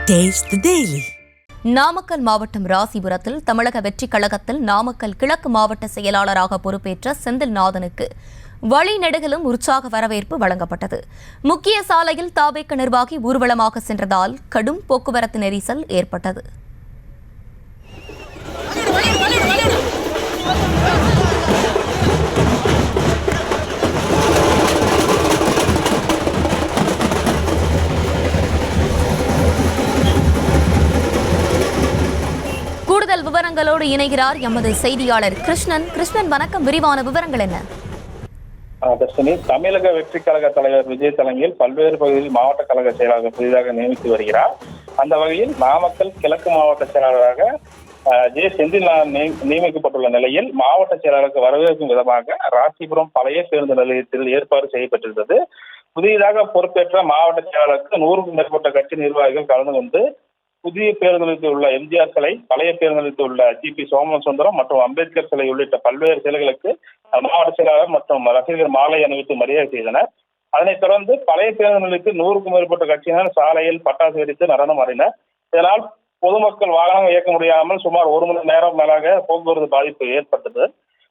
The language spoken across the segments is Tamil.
Taste the Daily. நாமக்கல் மாவட்டம் ராசிபுரத்தில் தமிழக வெற்றிக் கழகத்தில் நாமக்கல் கிழக்கு மாவட்ட செயலாளராக பொறுப்பேற்ற செந்தில்நாதனுக்கு வழிநெடுகிலும் உற்சாக வரவேற்பு வழங்கப்பட்டது. முக்கிய சாலையில் தாவேக நிர்வாகி ஊர்வலமாக சென்றதால் கடும் போக்குவரத்து நெரிசல் ஏற்பட்டது. கூடுதல் விவரங்களோடு இணைகிறார் எமது செய்தியாளர் கிருஷ்ணன். வணக்கம். விரிவான விவரங்கள் என்ன? தர்ஷினி, தமிழக வெற்றி கழக தலைவர் விஜய் தலைமையில் பல்வேறு பகுதிகளில் மாவட்ட கழக செயலாளர் புதிதாக நியமித்து வருகிறார். அந்த வகையில் நாமக்கல் கிழக்கு மாவட்ட செயலாளராக செந்தில்நாதன் நியமிக்கப்பட்டுள்ள நிலையில் மாவட்ட செயலாளருக்கு வரவேற்கும் விதமாக ராசிபுரம் பழைய பேருந்து நிலையத்தில் ஏற்பாடு செய்யப்பட்டிருந்தது. புதிதாக பொறுப்பேற்ற மாவட்ட செயலாளருக்கு 100க்கும் மேற்பட்ட கட்சி நிர்வாகிகள் கலந்து கொண்டு புதிய பேருந்து நிலையத்தில் உள்ள எம்ஜிஆர் சிலை, பழைய பேருந்து நிலையத்தில் உள்ள ஜி.பி. சோமசுந்தரம் மற்றும் அம்பேத்கர் சிலை உள்ளிட்ட பல்வேறு சிலைகளுக்கு மாவட்ட செயலாளர் மற்றும் ரசிகர்கள் மாலை அணிவித்து மரியாதை செய்தனர். அதனைத் தொடர்ந்து பழைய பேருந்து நிலையத்தில் 100க்கும் மேற்பட்ட கட்சியினர் சாலையில் பட்டாசு வெடித்து நடனம் ஆடினர். இதனால் பொதுமக்கள் வாகனம் இயக்க முடியாமல் சுமார் 1 மணி நேரம் மேலாக போக்குவரத்து பாதிப்பு ஏற்பட்டது.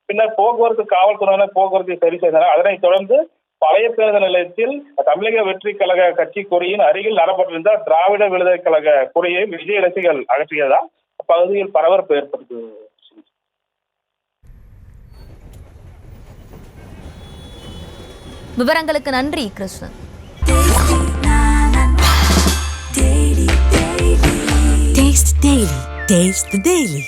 பின்னர் போக்குவரத்து காவல்துறையினர் போக்குவரத்தை சரி செய்தனர். அதனைத் தொடர்ந்து பழைய பேருந்து நிலையத்தில் தமிழக வெற்றி கழக கட்சி கொடியின் அருகில் நடப்பட்டிருந்த திராவிட விடுதலை கழக கொடியை விஜய் ரசிகர்கள் அகற்றியதால் அப்பகுதியில் பரபரப்பு ஏற்பட்டது. விவரங்களுக்கு நன்றி கிருஷ்ணன். Taste the Daily.